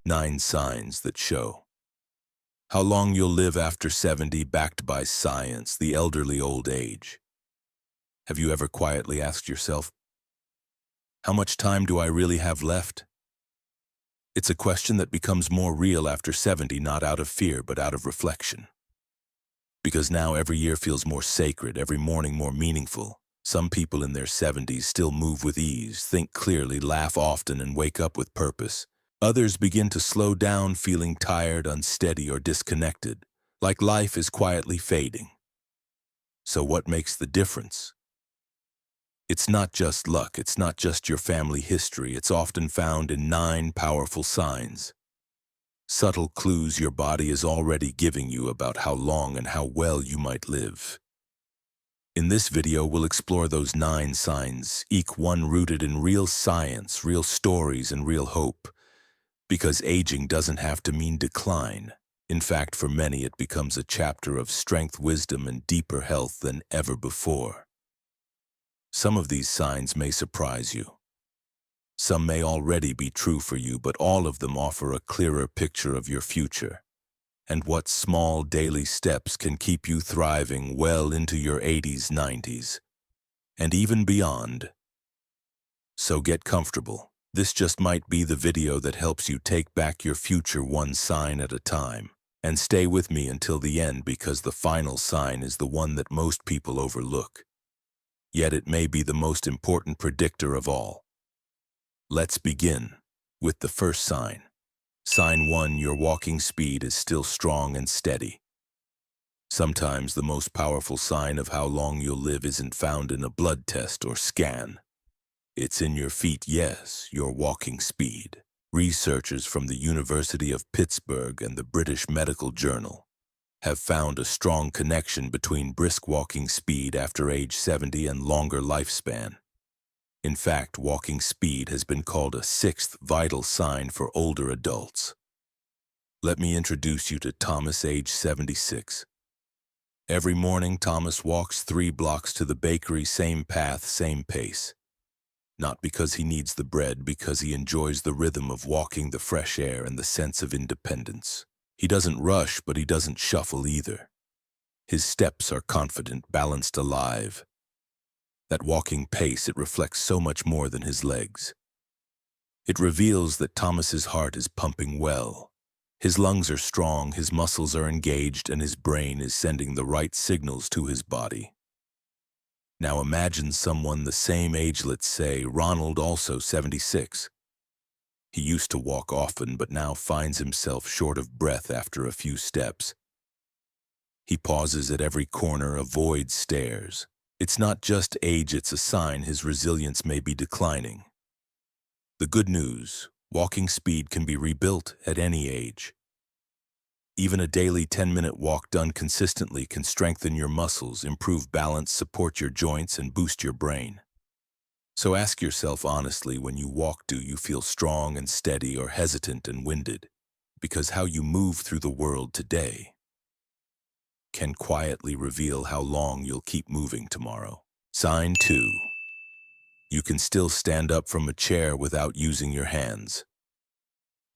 9 signs that show how long you'll live after 70, backed by science, the elderly old age. Have you ever quietly asked yourself, how much time do I really have left? It's a question that becomes more real after 70, not out of fear, but out of reflection. Because now every year feels more sacred, every morning more meaningful. Some people in their 70s still move with ease, think clearly, laugh often, and wake up with purpose. Others begin to slow down, feeling tired, unsteady, or disconnected, like life is quietly fading. So what makes the difference? It's not just luck, it's not just your family history, it's often found in 9 powerful signs. Subtle clues your body is already giving you about how long and how well you might live. In this video, we'll explore those 9 signs, each one rooted in real science, real stories, and real hope. Because aging doesn't have to mean decline. In fact, for many, it becomes a chapter of strength, wisdom, and deeper health than ever before. Some of these signs may surprise you. Some may already be true for you, but all of them offer a clearer picture of your future and what small daily steps can keep you thriving well into your 80s, 90s, and even beyond. So get comfortable. This just might be the video that helps you take back your future one sign at a time. And stay with me until the end, because the final sign is the one that most people overlook. Yet it may be the most important predictor of all. Let's begin with the first sign. Sign 1, your walking speed is still strong and steady. Sometimes the most powerful sign of how long you'll live isn't found in a blood test or scan. It's in your feet, yes, your walking speed. Researchers from the University of Pittsburgh and the British Medical Journal have found a strong connection between brisk walking speed after age 70 and longer lifespan. In fact, walking speed has been called a 6th vital sign for older adults. Let me introduce you to Thomas, age 76. Every morning, Thomas walks 3 blocks to the bakery, same path, same pace. Not because he needs the bread, because he enjoys the rhythm of walking, the fresh air, and the sense of independence. He doesn't rush, but he doesn't shuffle either. His steps are confident, balanced, alive. That walking pace, it reflects so much more than his legs. It reveals that Thomas's heart is pumping well. His lungs are strong, his muscles are engaged, and his brain is sending the right signals to his body. Now imagine someone the same age, let's say Ronald, also 76. He used to walk often, but now finds himself short of breath after a few steps. He pauses at every corner, avoids stares. It's not just age, it's a sign his resilience may be declining. The good news, walking speed can be rebuilt at any age. Even a daily 10-minute walk done consistently can strengthen your muscles, improve balance, support your joints, and boost your brain. So ask yourself honestly, when you walk, do you feel strong and steady or hesitant and winded? Because how you move through the world today can quietly reveal how long you'll keep moving tomorrow. Sign 2. You can still stand up from a chair without using your hands.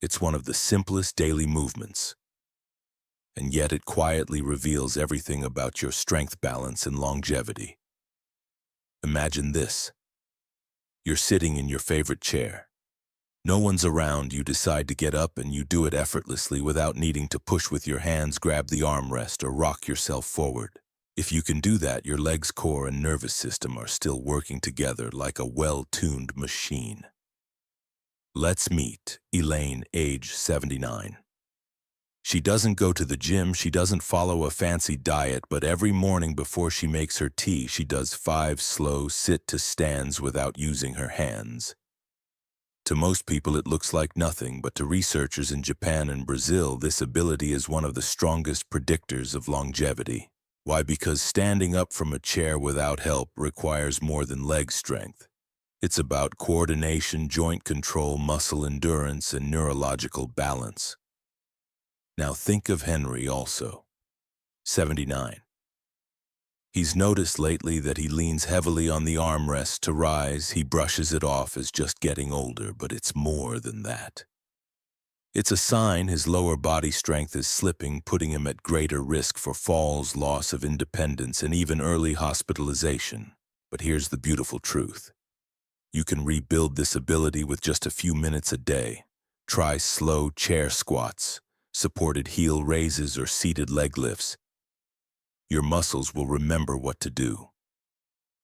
It's one of the simplest daily movements, and yet it quietly reveals everything about your strength, balance, and longevity. Imagine this. You're sitting in your favorite chair. No one's around, you decide to get up, and you do it effortlessly without needing to push with your hands, grab the armrest, or rock yourself forward. If you can do that, your legs, core, and nervous system are still working together like a well-tuned machine. Let's meet Elaine, age 79. She doesn't go to the gym, she doesn't follow a fancy diet, but every morning before she makes her tea, she does 5 slow sit-to-stands without using her hands. To most people, it looks like nothing, but to researchers in Japan and Brazil, this ability is one of the strongest predictors of longevity. Why? Because standing up from a chair without help requires more than leg strength. It's about coordination, joint control, muscle endurance, and neurological balance. Now think of Henry, also 79. He's noticed lately that he leans heavily on the armrest to rise. He brushes it off as just getting older, but it's more than that. It's a sign his lower body strength is slipping, putting him at greater risk for falls, loss of independence, and even early hospitalization. But here's the beautiful truth. You can rebuild this ability with just a few minutes a day. Try slow chair squats, supported heel raises, or seated leg lifts. Your muscles will remember what to do.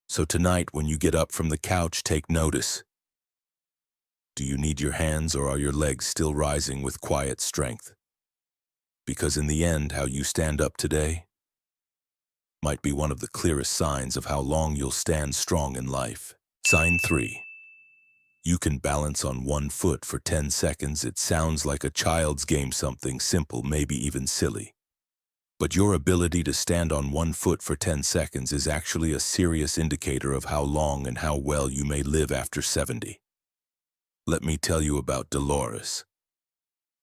So tonight, when you get up from the couch, take notice. Do you need your hands, or are your legs still rising with quiet strength? Because in the end, how you stand up today might be one of the clearest signs of how long you'll stand strong in life. Sign 3. You can balance on one foot for 10 seconds. It sounds like a child's game, something simple, maybe even silly. But your ability to stand on one foot for 10 seconds is actually a serious indicator of how long and how well you may live after 70. Let me tell you about Dolores.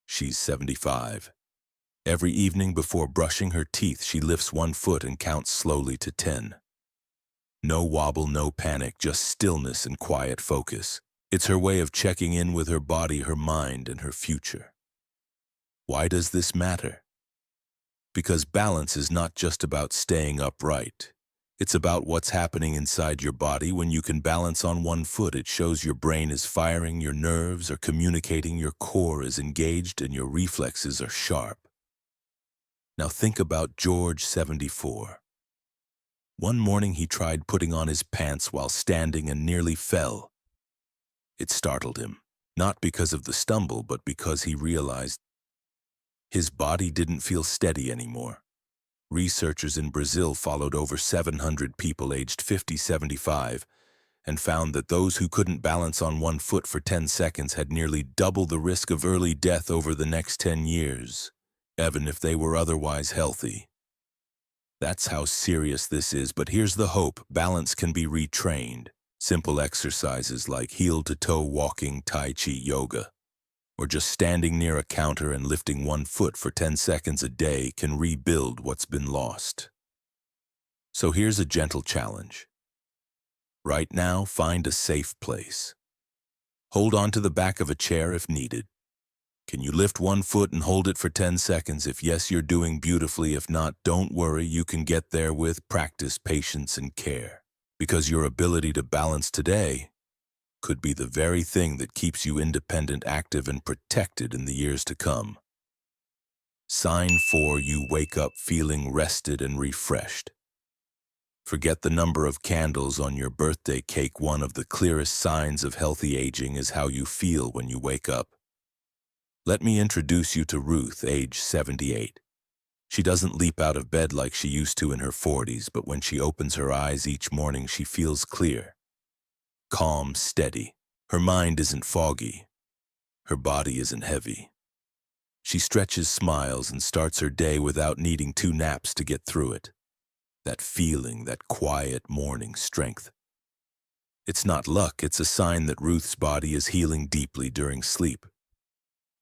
She's 75. Every evening before brushing her teeth, she lifts one foot and counts slowly to 10. No wobble, no panic, just stillness and quiet focus. It's her way of checking in with her body, her mind, and her future. Why does this matter? Because balance is not just about staying upright. It's about what's happening inside your body. When you can balance on one foot, it shows your brain is firing, your nerves are communicating, your core is engaged, and your reflexes are sharp. Now think about George, 74. One morning he tried putting on his pants while standing and nearly fell. It startled him, not because of the stumble, but because he realized his body didn't feel steady anymore. Researchers in Brazil followed over 700 people aged 50-75 and found that those who couldn't balance on one foot for 10 seconds had nearly double the risk of early death over the next 10 years, even if they were otherwise healthy. That's how serious this is, but here's the hope. Balance can be retrained. Simple exercises like heel-to-toe walking, Tai Chi yoga, or just standing near a counter and lifting one foot for 10 seconds a day can rebuild what's been lost. So here's a gentle challenge. Right now, find a safe place. Hold on to the back of a chair if needed. Can you lift one foot and hold it for 10 seconds? If yes, you're doing beautifully. If not, don't worry, you can get there with practice, patience, and care. Because your ability to balance today could be the very thing that keeps you independent, active, and protected in the years to come. Sign 4, you wake up feeling rested and refreshed. Forget the number of candles on your birthday cake. One of the clearest signs of healthy aging is how you feel when you wake up. Let me introduce you to Ruth, age 78. She doesn't leap out of bed like she used to in her 40s, but when she opens her eyes each morning, she feels clear, calm, steady. Her mind isn't foggy. Her body isn't heavy. She stretches, smiles, and starts her day without needing 2 naps to get through it. That feeling, that quiet morning strength. It's not luck, it's a sign that Ruth's body is healing deeply during sleep,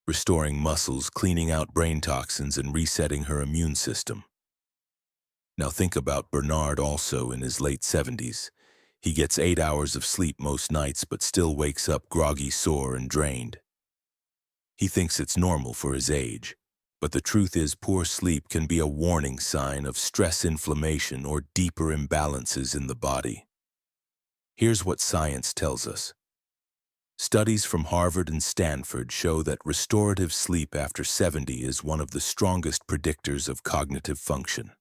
restoring muscles, cleaning out brain toxins, and resetting her immune system. Now think about Bernard, also in his late 70s. He gets 8 hours of sleep most nights, but still wakes up groggy, sore, and drained. He thinks it's normal for his age, but the truth is poor sleep can be a warning sign of stress, inflammation, or deeper imbalances in the body. Here's what science tells us. Studies from Harvard and Stanford show that restorative sleep after 70 is one of the strongest predictors of cognitive function,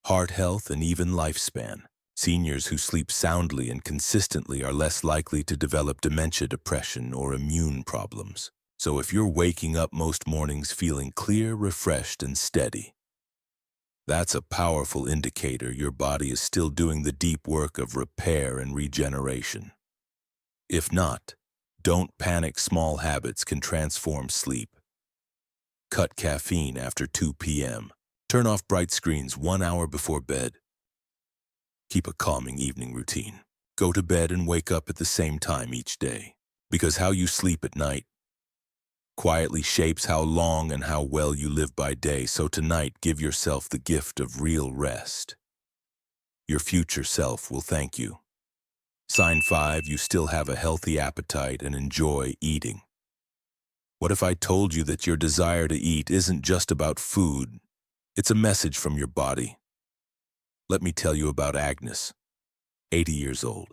heart health, and even lifespan. Seniors who sleep soundly and consistently are less likely to develop dementia, depression, or immune problems. So if you're waking up most mornings feeling clear, refreshed, and steady, that's a powerful indicator your body is still doing the deep work of repair and regeneration. If not, don't panic. Small habits can transform sleep. Cut caffeine after 2 p.m. Turn off bright screens 1 hour before bed. Keep a calming evening routine. Go to bed and wake up at the same time each day. Because how you sleep at night quietly shapes how long and how well you live by day. So tonight, give yourself the gift of real rest. Your future self will thank you. Sign 5, you still have a healthy appetite and enjoy eating. What if I told you that your desire to eat isn't just about food? It's a message from your body. Let me tell you about Agnes, 80 years old.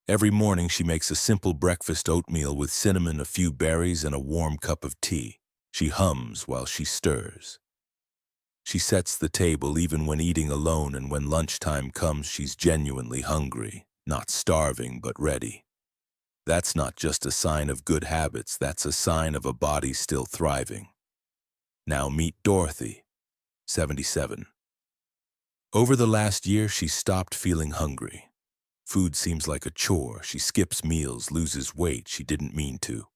Every morning she makes a simple breakfast oatmeal with cinnamon, a few berries, and a warm cup of tea. She hums while she stirs. She sets the table even when eating alone, and when lunchtime comes, she's genuinely hungry, not starving but ready. That's not just a sign of good habits, that's a sign of a body still thriving. Now meet Dorothy, 77. Over the last year, she stopped feeling hungry. Food seems like a chore. She skips meals, loses weight she didn't mean to.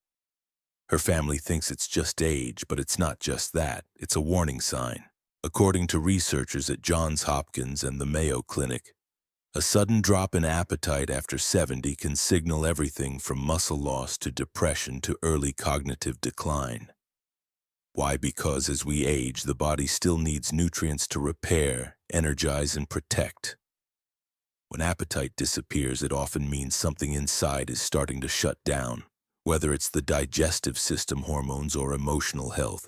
Her family thinks it's just age, but it's not just that. It's a warning sign. According to researchers at Johns Hopkins and the Mayo Clinic, a sudden drop in appetite after 70 can signal everything from muscle loss to depression to early cognitive decline. Why? Because as we age, the body still needs nutrients to repair, energize, and protect. When appetite disappears, it often means something inside is starting to shut down, whether it's the digestive system, hormones, or emotional health.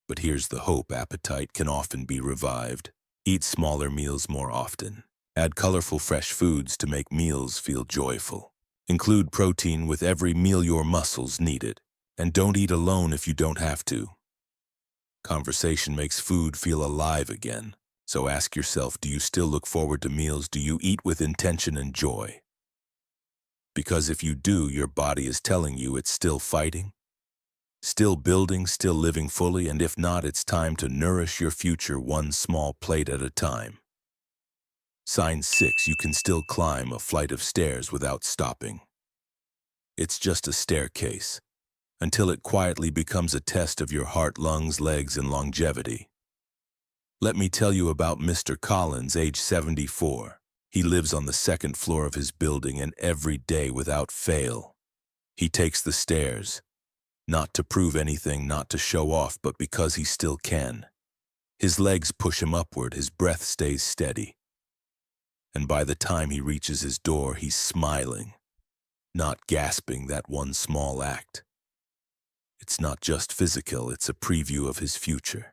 But here's the hope: appetite can often be revived. Eat smaller meals more often. Add colorful, fresh foods to make meals feel joyful. Include protein with every meal, your muscles need it. And don't eat alone if you don't have to. Conversation makes food feel alive again. So ask yourself, do you still look forward to meals? Do you eat with intention and joy? Because if you do, your body is telling you it's still fighting, still building, still living fully, and if not, it's time to nourish your future one small plate at a time. Sign 6, you can still climb a flight of stairs without stopping. It's just a staircase, until it quietly becomes a test of your heart, lungs, legs, and longevity. Let me tell you about Mr. Collins, age 74. He lives on the second floor of his building, and every day without fail, he takes the stairs. Not to prove anything, not to show off, but because he still can. His legs push him upward, his breath stays steady. And by the time he reaches his door, he's smiling, not gasping. That one small act. It's not just physical, it's a preview of his future.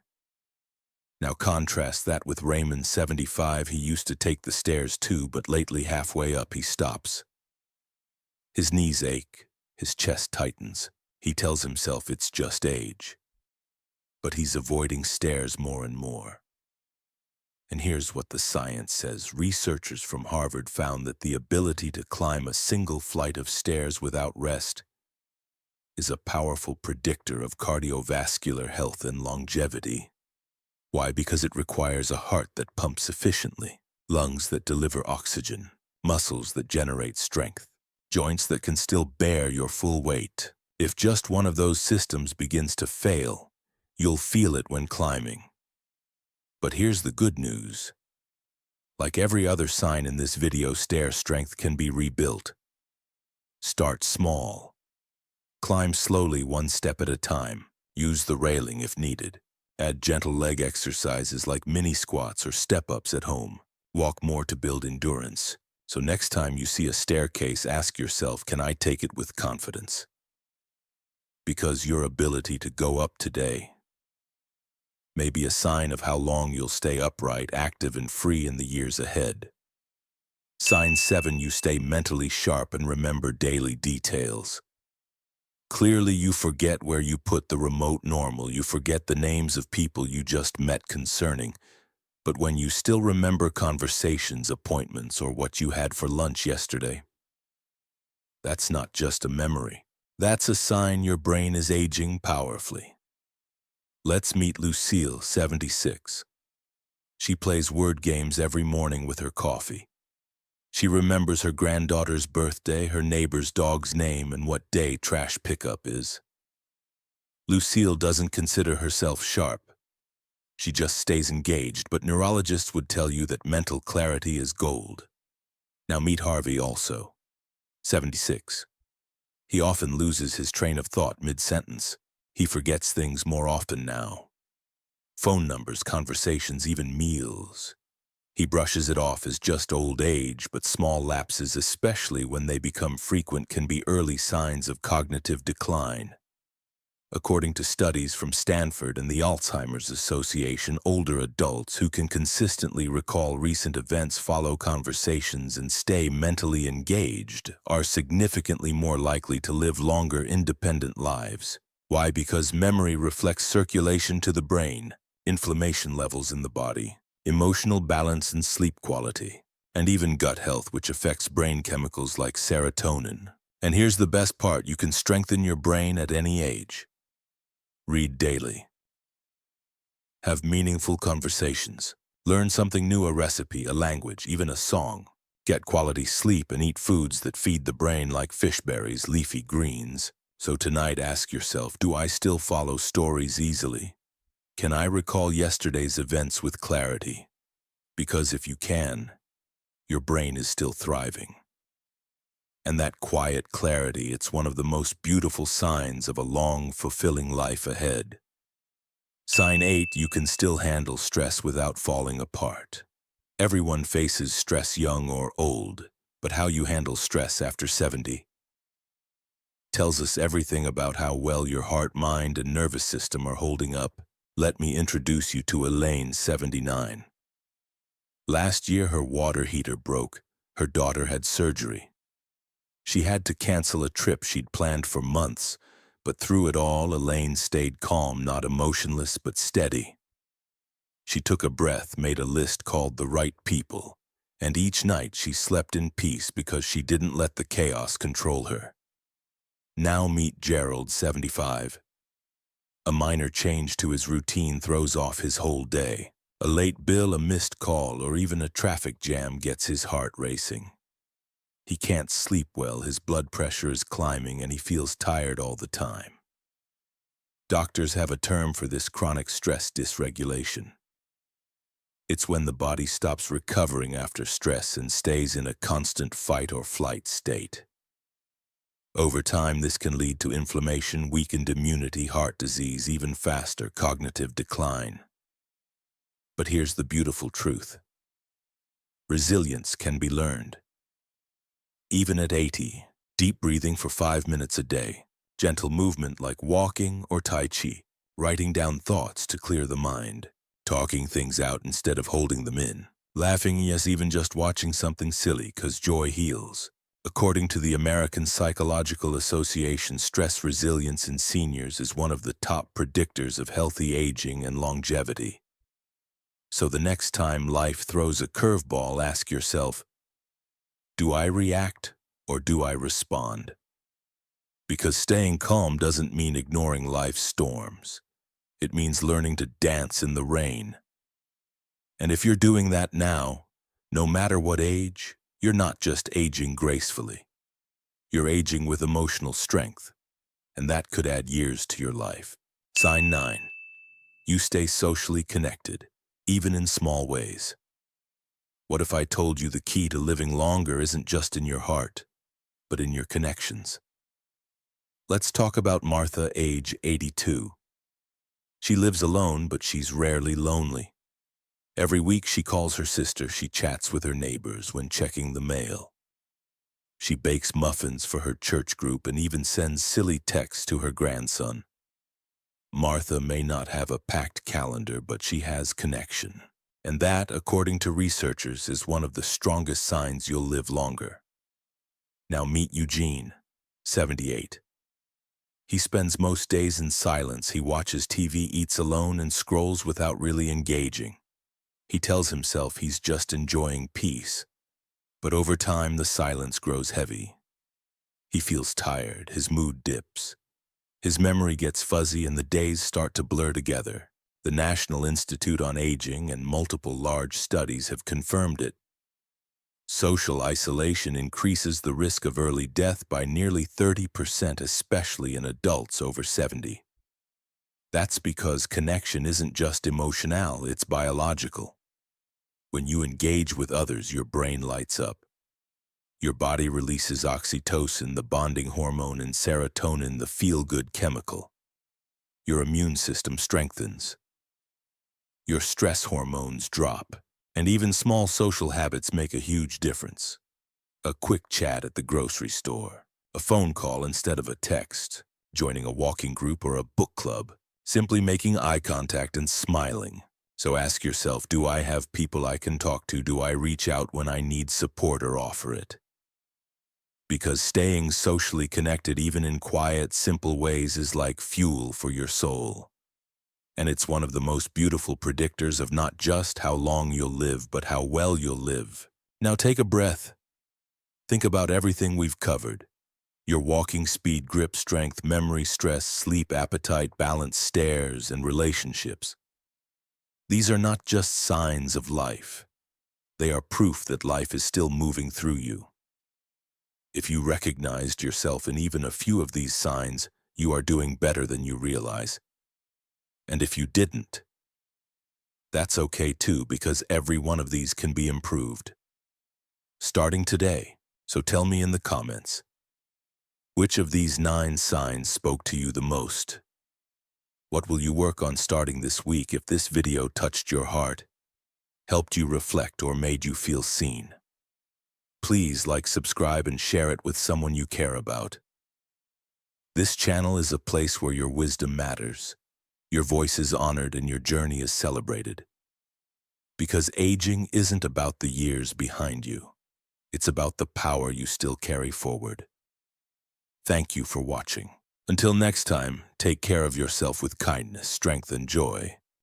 Now contrast that with Raymond, 75. He used to take the stairs too, but lately halfway up he stops. His knees ache, his chest tightens. He tells himself it's just age. But he's avoiding stairs more and more. And here's what the science says. Researchers from Harvard found that the ability to climb a single flight of stairs without rest is a powerful predictor of cardiovascular health and longevity. Why? Because it requires a heart that pumps efficiently, lungs that deliver oxygen, muscles that generate strength, joints that can still bear your full weight. If just one of those systems begins to fail, you'll feel it when climbing. But here's the good news. Like every other sign in this video, stair strength can be rebuilt. Start small. Climb slowly, one step at a time. Use the railing if needed. Add gentle leg exercises like mini squats or step-ups at home. Walk more to build endurance. So next time you see a staircase, ask yourself, can I take it with confidence? Because your ability to go up today may be a sign of how long you'll stay upright, active, and free in the years ahead. Sign 7, you stay mentally sharp and remember daily details. Clearly you forget where you put the remote. Normal. You forget the names of people you just met. Concerning. But when you still remember conversations, appointments, or what you had for lunch yesterday, that's not just a memory. That's a sign your brain is aging powerfully. Let's meet Lucille, 76. She plays word games every morning with her coffee. She remembers her granddaughter's birthday, her neighbor's dog's name, and what day trash pickup is. Lucille doesn't consider herself sharp. She just stays engaged, but neurologists would tell you that mental clarity is gold. Now meet Harvey, also 76. He often loses his train of thought mid-sentence. He forgets things more often now. Phone numbers, conversations, even meals. He brushes it off as just old age, but small lapses, especially when they become frequent, can be early signs of cognitive decline. According to studies from Stanford and the Alzheimer's Association, older adults who can consistently recall recent events, follow conversations, and stay mentally engaged are significantly more likely to live longer, independent lives. Why? Because memory reflects circulation to the brain, inflammation levels in the body, emotional balance and sleep quality, and even gut health, which affects brain chemicals like serotonin. And here's the best part: you can strengthen your brain at any age. Read daily. Have meaningful conversations. Learn something new, a recipe, a language, even a song. Get quality sleep and eat foods that feed the brain like fish berries, leafy greens. So tonight ask yourself, do I still follow stories easily? Can I recall yesterday's events with clarity? Because if you can, your brain is still thriving. And that quiet clarity, it's one of the most beautiful signs of a long, fulfilling life ahead. Sign 8, you can still handle stress without falling apart. Everyone faces stress, young or old, but how you handle stress after 70 tells us everything about how well your heart, mind, and nervous system are holding up. Let me introduce you to Elaine, 79. Last year, her water heater broke. Her daughter had surgery. She had to cancel a trip she'd planned for months, but through it all, Elaine stayed calm, not emotionless, but steady. She took a breath, made a list called The Right People, and each night she slept in peace because she didn't let the chaos control her. Now meet Gerald, 75. A minor change to his routine throws off his whole day. A late bill, a missed call, or even a traffic jam gets his heart racing. He can't sleep well, his blood pressure is climbing, and he feels tired all the time. Doctors have a term for this: chronic stress dysregulation. It's when the body stops recovering after stress and stays in a constant fight or flight state. Over time, this can lead to inflammation, weakened immunity, heart disease, even faster cognitive decline. But here's the beautiful truth: resilience can be learned. Even at 80, deep breathing for 5 minutes a day, gentle movement like walking or Tai Chi, writing down thoughts to clear the mind, talking things out instead of holding them in, laughing, yes, even just watching something silly, 'cause joy heals. According to the American Psychological Association, stress resilience in seniors is one of the top predictors of healthy aging and longevity. So the next time life throws a curveball, ask yourself, do I react or do I respond? Because staying calm doesn't mean ignoring life's storms. It means learning to dance in the rain. And if you're doing that now, no matter what age, you're not just aging gracefully. You're aging with emotional strength, and that could add years to your life. Sign 9. You stay socially connected, even in small ways. What if I told you the key to living longer isn't just in your heart, but in your connections? Let's talk about Martha, age 82. She lives alone, but she's rarely lonely. Every week she calls her sister, she chats with her neighbors when checking the mail. She bakes muffins for her church group and even sends silly texts to her grandson. Martha may not have a packed calendar, but she has connection. And that, according to researchers, is one of the strongest signs you'll live longer. Now meet Eugene, 78. He spends most days in silence. He watches TV, eats alone, and scrolls without really engaging. He tells himself he's just enjoying peace. But over time, the silence grows heavy. He feels tired, his mood dips. His memory gets fuzzy and the days start to blur together. The National Institute on Aging and multiple large studies have confirmed it. Social isolation increases the risk of early death by nearly 30%, especially in adults over 70. That's because connection isn't just emotional, it's biological. When you engage with others, your brain lights up. Your body releases oxytocin, the bonding hormone, and serotonin, the feel-good chemical. Your immune system strengthens. Your stress hormones drop. And even small social habits make a huge difference. A quick chat at the grocery store, a phone call instead of a text, joining a walking group or a book club, simply making eye contact and smiling. So ask yourself, do I have people I can talk to? Do I reach out when I need support or offer it? Because staying socially connected, even in quiet, simple ways, is like fuel for your soul. And it's one of the most beautiful predictors of not just how long you'll live, but how well you'll live. Now take a breath. Think about everything we've covered. Your walking speed, grip strength, memory, stress, sleep, appetite, balance, stairs, and relationships. These are not just signs of life. They are proof that life is still moving through you. If you recognized yourself in even a few of these signs, you are doing better than you realize. And if you didn't, that's okay too, because every one of these can be improved. Starting today, so tell me in the comments, which of these 9 signs spoke to you the most? What will you work on starting this week if this video touched your heart, helped you reflect, or made you feel seen? Please like, subscribe, and share it with someone you care about. This channel is a place where your wisdom matters, your voice is honored, and your journey is celebrated. Because aging isn't about the years behind you. It's about the power you still carry forward. Thank you for watching. Until next time, take care of yourself with kindness, strength, and joy.